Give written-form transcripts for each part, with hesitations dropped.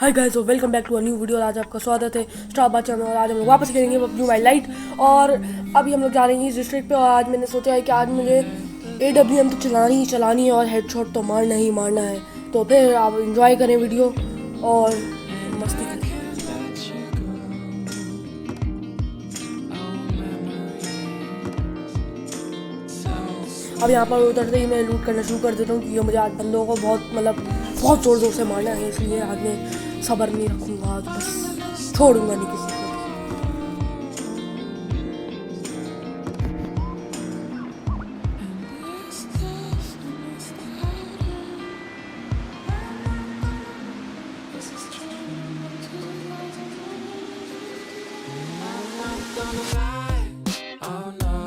हाय guys और welcome back to a new video. आज आपका स्वागत है स्टार बच्चा में। और आज हम लोग वापस खेलेंगे पबजी मोबाइल लाइट। और अभी हम लोग जा रहे हैं इस डिस्ट्रिक्ट पे। और आज मैंने सोचा है कि आज मुझे AWM तो चलानी ही चलानी है और हेडशॉट तो मारना ही मारना है। तो फिर आप इंजॉय करें वीडियो और मस्ती करें। अब यहाँ पर उतरते ही मैं लूट करना शुरू कर देता हूँ क्योंकि मुझे आज बंदों को बहुत ज़ोर ज़ोर से मारना है, इसलिए आज मैं सब्र नहीं रखूँगा। आज बस छोड़ूंगा नहीं किसी को। Oh no.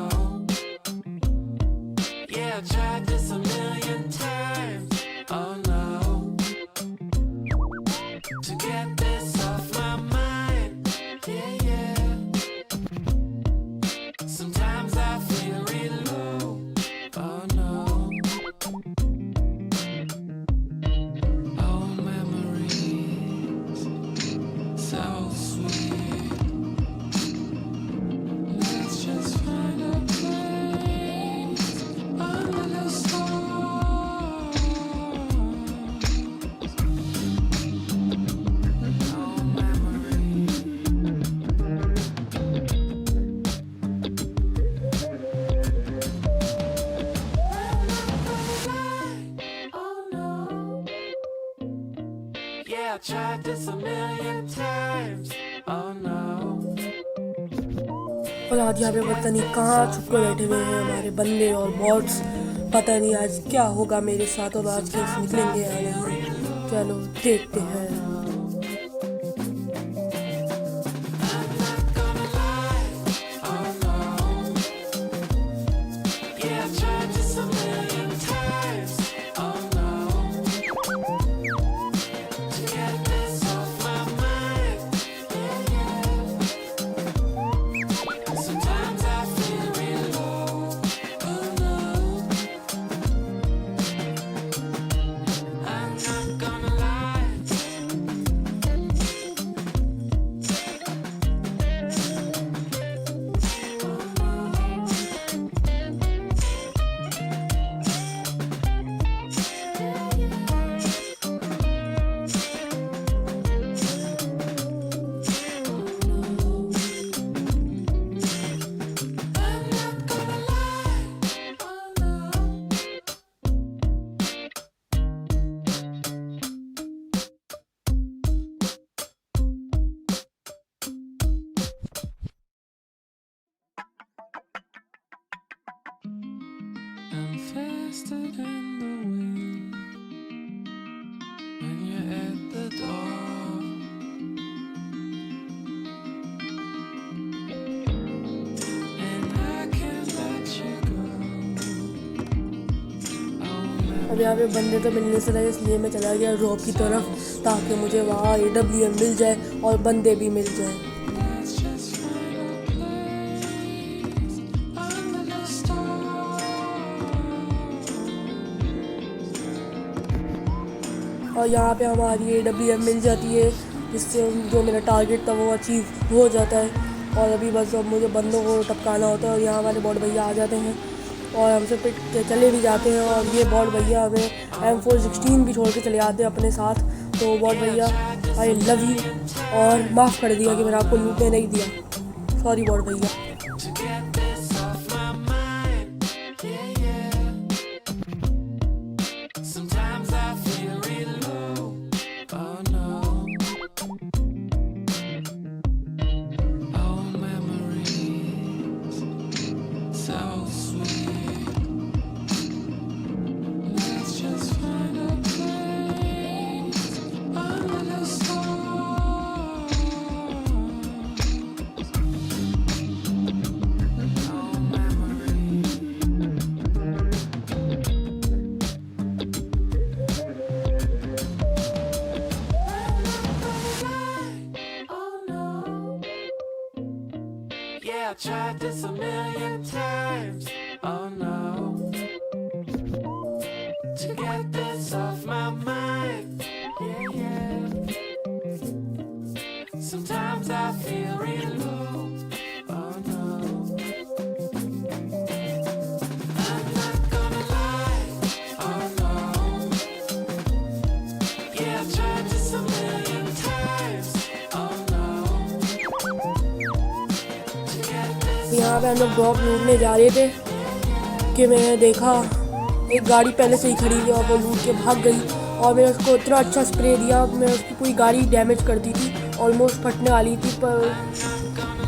Yeah, I tried this a million times. Oh no. To get this off my mind. Yeah, yeah. Sometimes I feel real low. Oh no. Oh, memories. So sweet. Let's just find a place under the stars. Oh, memories. Oh no. Yeah, I tried this a million times. Oh no. और आज यहाँ पे पता नहीं कहाँ छुप के बैठे हुए हैं हमारे बंदे और बॉट्स। पता नहीं आज क्या होगा मेरे साथ और आज कैसे निकलेंगे या नहीं। चलो देखते हैं। Yeah, I tried this a million times. Oh no. To get this off my mind. Yeah, yeah. Sometimes I feel real low. Oh no. I'm not gonna lie. I'm not gonna lie. Oh no. I'm faster than the wind when you're at the door. And I can't let you go. अब यहाँ पे बंदे तो मिलने से रहे, इसलिए मैं चला गया ड्रॉप की तरफ ताकि मुझे वहाँ AWM मिल जाए और बंदे भी मिल जाए। Let's just find a place under the stars. और यहाँ पे हमारी AWM मिल जाती है, जिससे जो मेरा टारगेट था वो अचीव हो जाता है। और अभी बस अब मुझे बंदों को टपकाना होता है और यहाँ हमारे बॉट भैया आ जाते हैं और हमसे पिट के चले भी जाते हैं। और ये बॉट भैया हमें M416 भी छोड़ के चले आते हैं अपने साथ। तो बॉट भैया आई लव यू और माफ़ कर दिया कि मैंने आपको लूटने नहीं दिया। सॉरी बॉट भैया। To get this off my mind. Yeah, yeah. Sometimes I feel real low. Oh no. Oh, memories. So sweet. Let's just find a place under the stars. Oh, memories. Oh no. Yeah, I tried this a million times. Oh no. To get this off my mind. Yeah, yeah. यहाँ पे हम लोग drop लूटने जा रहे थे कि मैंने देखा एक गाड़ी पहले से ही खड़ी थी और वो लूट के भाग गई और मैंने उसको इतना अच्छा स्प्रे दिया, मैं उसकी पूरी गाड़ी डैमेज कर दी थी, ऑलमोस्ट फटने वाली थी, पर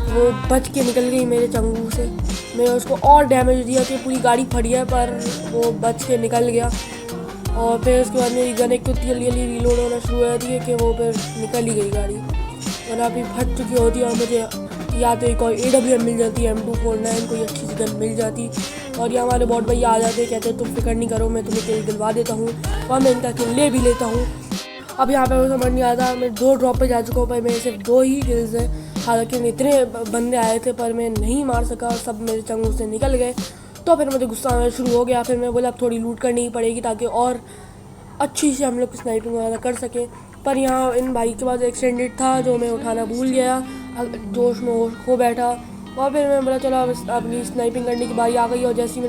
वो बच के निकल गई मेरे चंगू से। मैंने उसको और डैमेज दिया कि पूरी गाड़ी फट गया, पर वो बच के निकल गया। और फिर उसके बाद मेरी गन एक तो जल्दी जल्दी रीलोड होना शुरू हो जाती है कि वो फिर निकल ही गई गाड़ी, वरना अभी फट चुकी होती है और मुझे या तो एक और AWM मिल जाती है, M249 कोई अच्छी सी गन मिल जाती। और ये हमारे बॉट भैया आ जाते हैं, कहते हैं तुम फिक्र नहीं करो, मैं तुम्हें किल दिलवा देता हूँ और मैं इनका किल ले भी लेता हूँ। अब यहाँ पे समझ नहीं आता, मैं 2 ड्रॉप पे जा चुका हूँ पर मेरे सिर्फ 2 ही किल्स हैं। हालांकि इतने बंदे आए थे पर मैं नहीं मार सका, सब मेरे चंगू से निकल गए। तो फिर मुझे गुस्सा आना शुरू हो गया। फिर मैं बोला अब थोड़ी लूट करनी ही पड़ेगी ताकि और अच्छी से हम लोग स्नाइपिंग वगैरह कर सकें। पर यहाँ इन भाई के पास एक्सटेंडेड था जो मैं उठाना भूल गया, जोश में हो बैठा। और फिर मैं बोला चलो अब अपनी स्नाइपिंग करने की बारी आ गई। और जैसे ही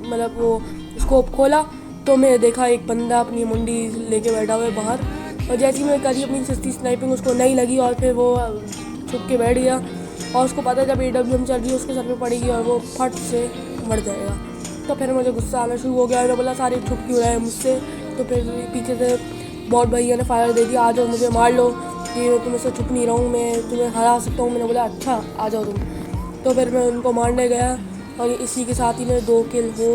मैंने वो स्कोप खोला तो मैं देखा एक बंदा अपनी मुंडी लेके बैठा हुआ है बाहर। और जैसे ही मैं करी अपनी सस्ती स्नाइपिंग उसको नहीं लगी और फिर वो छुप के बैठ गया। और उसको पता है जब AWM चल रही है उसके सर पे पड़ेगी और वो फट से मर जाएगा। तो फिर मुझे गुस्सा आना शुरू हो गया। मैं बोला सारे छुप क्यों रहे हैं मुझसे। तो फिर पीछे से बॉट भैया ने फायर दे दिया, आ जाओ मुझे मार लो, कि मैं तुमसे छुप नहीं रहा हूँ, मैं तुम्हें हरा सकता हूँ। मैंने बोला अच्छा आ जाओ तुम। तो फिर मैं उनको मारने गया और इसी के साथ ही मेरे 2 किल हो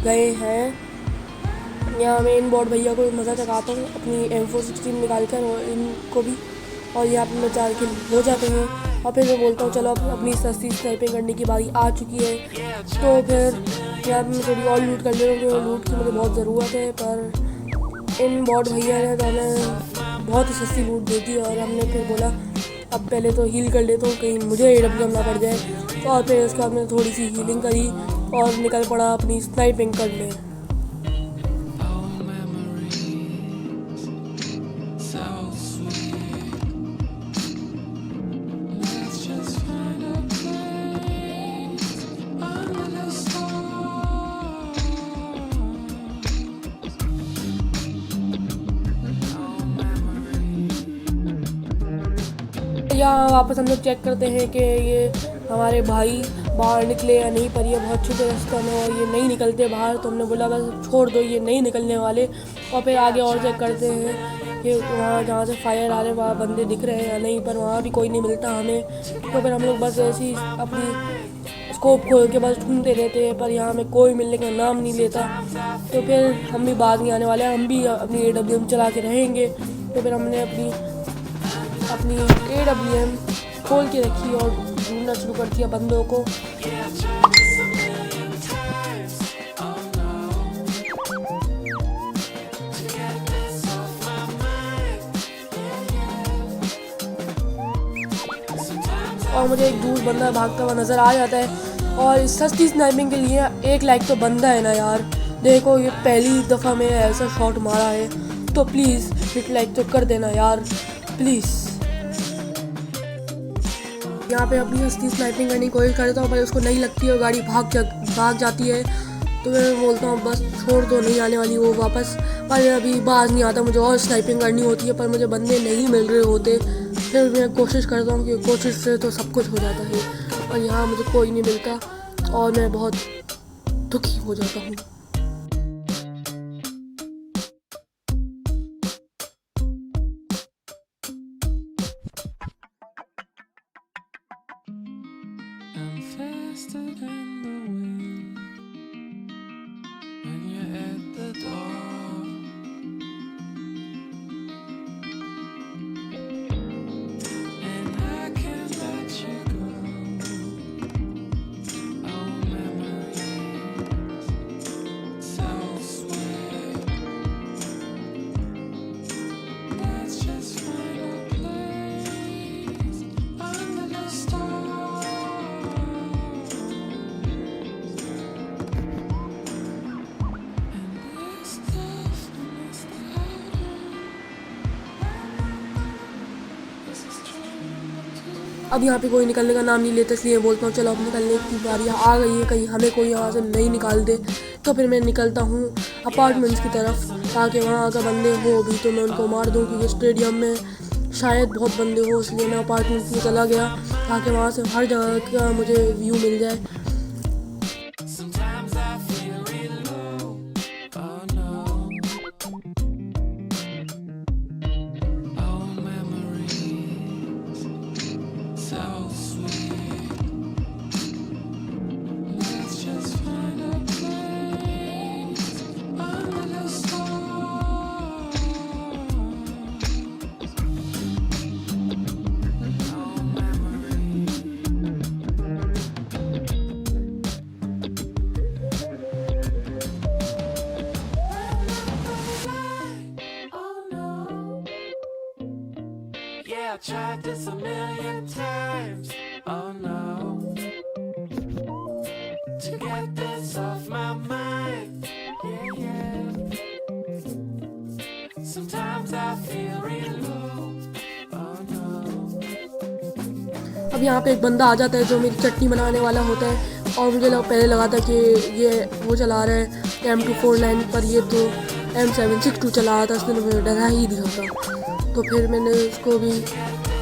गए हैं। यहाँ मैं इन बॉट भैया को मज़ा चखाता हूँ अपनी M416 निकाल कर और इनको भी, और यहाँ पर मेरे 4 किल हो जाते हैं। और फिर मैं बोलता हूँ चलो अब अपनी सस्ती स्नाइपिंग करने की बारी आ चुकी है। तो फिर यहाँ पर मैं थोड़ी और लूट कर ले रहा हूँ क्योंकि लूट की मुझे बहुत ज़रूरत है। पर इन बॉट भैया ने तो हमें बहुत ही सस्ती लूट दी थी और हमने फिर बोला अब पहले तो हील कर लेता हूँ कहीं मुझे AWM ना पड़ जाए। तो और फिर उसके बाद मैंने थोड़ी सी हीलिंग करी और निकल पड़ा अपनी स्नाइपिंग करने। यहाँ वापस हम लोग चेक करते हैं कि ये हमारे भाई बाहर निकले या नहीं, पर ये बहुत छोटे रास्ते में और ये नहीं निकलते बाहर। तो हमने बोला बस छोड़ दो, ये नहीं निकलने वाले। और फिर आगे और चेक करते हैं कि वहाँ जहाँ से फायर आ रहे वहाँ बंदे दिख रहे हैं या नहीं, पर वहाँ भी कोई नहीं मिलता हमें। तो फिर हम लोग बस ऐसे ही अपनी स्कोप खोल के बस ढूंढते रहते हैं, पर यहाँ हमें कोई मिलने का नाम नहीं लेता। तो फिर हम भी बाज नहीं आने वाले, हम भी अपनी AWM चला के रहेंगे। तो फिर हमने अपनी AWM खोल के रखी और ढूंढना शुरू कर दिया बंदों को। और मुझे एक दूर बंदा भागता हुआ नज़र आ जाता है। और इस सस्ती स्नाइपिंग के लिए 1 लाइक तो बनता है ना यार। देखो ये पहली दफ़ा मैंने ऐसा शॉट मारा है, तो प्लीज़ हिट लाइक तो कर देना यार प्लीज़। यहाँ पे अपनी सस्ती स्नाइपिंग करने की कोशिश करता हूँ पर उसको नहीं लगती और गाड़ी भाग जाती है। तो मैं बोलता हूँ बस छोड़ दो, नहीं आने वाली वो वापस। पर अभी बाज नहीं आता, मुझे और स्नाइपिंग करनी होती है पर मुझे बंदे नहीं मिल रहे होते। फिर मैं कोशिश करता हूँ कि कोशिश से तो सब कुछ हो जाता है और यहाँ मुझे कोई नहीं मिलता और मैं बहुत दुखी हो जाता हूँ। I'm faster than the wind when you're at the door. And I can't let you go. Oh, memories, so sweet. Let's just find a place under the stars. अब यहाँ पे कोई निकलने का नाम नहीं लेता, इसलिए बोलता हूँ चलो अब निकलने की बारी आ गई है, कहीं हमें कोई यहाँ से नहीं निकाल दे। तो फिर मैं निकलता हूँ अपार्टमेंट्स की तरफ ताकि वहाँ अगर बंदे हो भी तो मैं उनको मार दूँ, क्योंकि स्टेडियम में शायद बहुत बंदे हो, इसलिए मैं अपार्टमेंट में चला गया ताकि वहाँ से हर जगह का मुझे व्यू मिल जाए। Sometimes I feel real low. Oh no. Oh, memories so sweet. Let's just find a place under the stars. Oh, memories. Oh no. Yeah, I tried this a million times. Oh no. To get this off my mind. Yeah, yeah. Sometimes I feel real low. Oh no. अब यहाँ पे एक बंदा आ जाता है जो मेरी चटनी बनाने वाला होता है, और मुझे पहले लगा था कि ये वो चला रहा है M249, पर ये तो M762 चला रहा था। उसने मुझे डरा ही दिया था। तो फिर मैंने उसको भी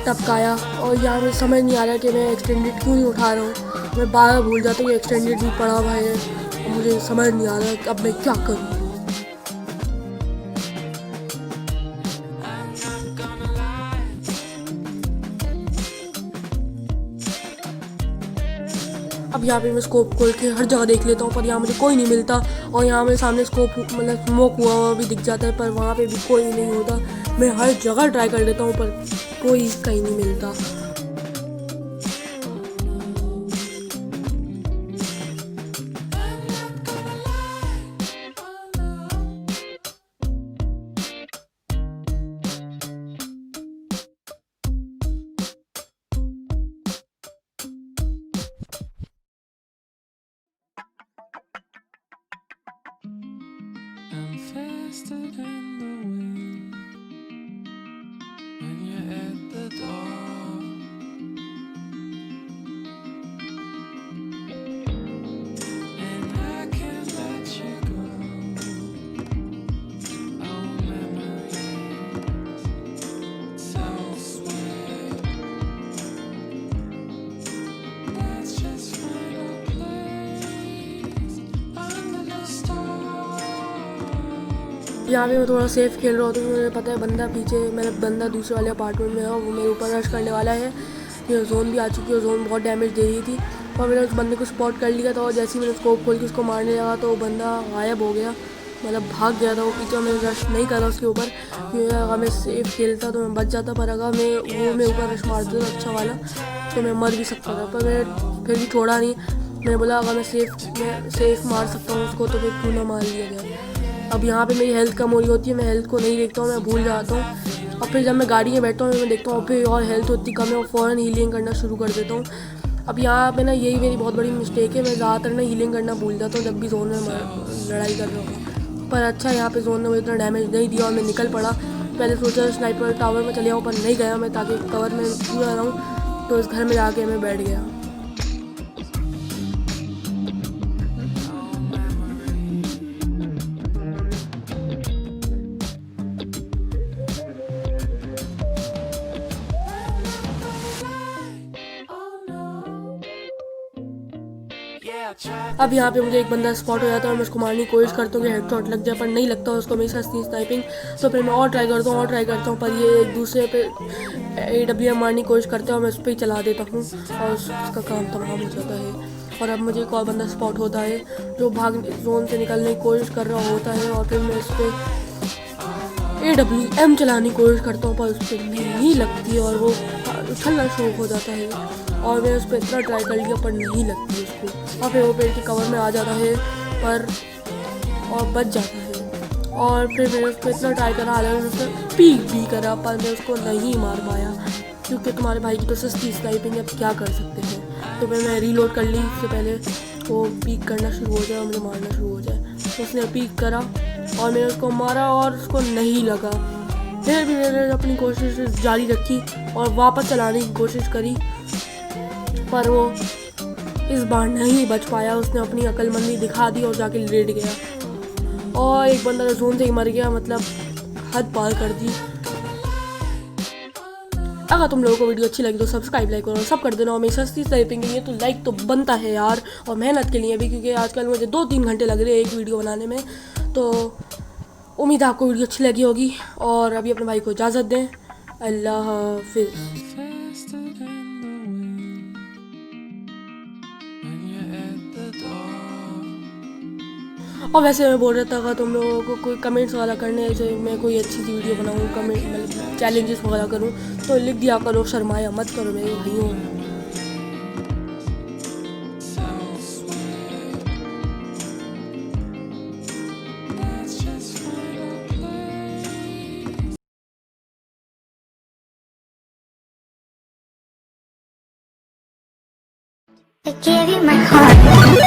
टपकाया, और यहाँ मुझे समझ नहीं आ रहा कि मैं एक्सटेंडेड क्यों नहीं उठा रहा हूँ। मैं बार भूल जाता हूँ कि एक्सटेंडेड भी पड़ा हुआ है, और मुझे समझ नहीं आ रहा कि अब मैं क्या करूँ। I'm not gonna lie. अब यहाँ पे मैं स्कोप खोल के हर जगह देख लेता हूँ, पर यहाँ मुझे कोई नहीं मिलता। और यहाँ मेरे सामने स्कोप मतलब स्मोक हुआ हुआ भी दिख जाता है, पर वहाँ पे भी कोई नहीं होता। मैं हर जगह ट्राई कर लेता हूँ, पर कोई कहीं नहीं मिलता। I'm faster than the wind when you're at the door. And I can't let you go. Oh, memories so sweet. Let's just find a place under the stars. यहाँ पे मैं थोड़ा सेफ खेल रहा होता हूँ। मुझे पता है बंदा पीछे, मतलब बंदा दूसरे वाले अपार्टमेंट में है, और वो मेरे ऊपर रश करने वाला है। ये जोन भी आ चुकी है, जोन बहुत डैमेज दे रही थी, और मैंने उस बंदे को स्पॉट कर लिया था। और जैसे ही मैंने स्कोप खोल के उसको मारने लगा तो वो बंदा गायब हो गया, मतलब भाग गया था वो पीछे। मैं रश नहीं करा उसके ऊपर, क्योंकि अगर मैं सेफ खेलता तो मैं बच जाता, पर अगर मैं वो मेरे ऊपर रश मारता था अच्छा वाला तो मैं मर भी सकता था। पर मैं फिर भी छोड़ा नहीं। मैंने बोला अगर मैं सेफ मार सकता हूँ उसको, तो फिर क्यों ना मार लिया जाए। अब यहाँ पे मेरी हेल्थ कम हो रही होती है, मैं हेल्थ को नहीं देखता हूँ, मैं भूल जाता हूँ। और फिर जब मैं गाड़ी में बैठता हूँ मैं देखता हूँ फिर और हेल्थ होती कम है, और फ़ौरन हीलिंग करना शुरू कर देता हूँ। अब यहाँ पे ना यही मेरी बहुत बड़ी मिस्टेक है, मैं ज़्यादातर ना हीलिंग करना भूल जाता हूँ जब भी जोन में लड़ाई कर रहा हूँ। पर अच्छा यहाँ पे जोन ने मुझे इतना डैमेज नहीं दिया और मैं निकल पड़ा। पहले सोचा स्नाइपर टावर में चले जाऊँ, पर नहीं गया मैं, ताकि कवर में पूरा रहूँ। तो इस घर में जाके मैं बैठ गया। Yeah, I tried. अब यहाँ पे मुझे एक बंदा स्पॉट हो जाता है और मैं उसको मारने की कोशिश करता हूँ कि हेडशॉट लग जाए, पर नहीं लगता उसको मेरी सस्ती स्नाइपिंग। तो फिर मैं और ट्राई करता हूँ पर ये एक दूसरे पे AWM मारने की कोशिश करते हैं और मैं उस पर ही चला देता हूँ और उसका काम तमाम हो जाता है। और अब मुझे एक और बंदा स्पॉट होता है जो भाग जोन से निकलने की कोशिश कर रहा होता है, और फिर मैं उस पर AWM चलाने की कोशिश करता हूँ, पर उस पर नहीं लगती और वो उछलना शुरू हो जाता है। और मैं उस पर इतना ट्राई कर लिया पर नहीं लगती उसको, और फिर वो पेड़ के कवर में आ जाता है पर और बच जाता है। और फिर मैंने उसको इतना ट्राई करा, हालांकि उसने पीक भी करा, पर मैं उसको नहीं मार पाया, क्योंकि तुम्हारे भाई की तो सस्ती स्नाइपिंग, अब क्या कर सकते हैं। तो फिर मैं रीलोड कर ली इससे पहले वो पीक करना शुरू हो जाए और मुझे मारना शुरू हो जाए। तो उसने पीक करा और मैंने उसको मारा और उसको नहीं लगा। फिर भी मैंने अपनी कोशिश जारी रखी और वापस चलाने की कोशिश करी, पर वो इस बार नहीं बच पाया। उसने अपनी अक्लमंदी दिखा दी और जाके लेट गया, और एक बंदा जोन से ही मर गया, मतलब हद पार कर दी। अगर तुम लोगों को वीडियो अच्छी लगी तो सब्सक्राइब, लाइक और सब कर देना। और मेरी सस्ती टाइपिंग के लिए तो लाइक तो बनता है यार, और मेहनत के लिए भी, क्योंकि आजकल मुझे 2-3 घंटे लग रहे हैं एक वीडियो बनाने में। तो उम्मीद है आपको वीडियो अच्छी लगी होगी, और अभी अपने भाई को इजाज़त दें। अल्लाह हाफिज़। faster than the wind when you're at the door. और वैसे मैं बोल रहा था, अगर तुम लोगों को कोई कमेंट्स वगैरह करने हैं, जैसे मैं कोई अच्छी सी वीडियो बनाऊँ, कमेंट मतलब चैलेंजेस वगैरह करूँ, तो लिख दिया करो, शर्माया मत करो मेरे भाइयों। Sounds sweet. Let's just find a place. I gave you my heart.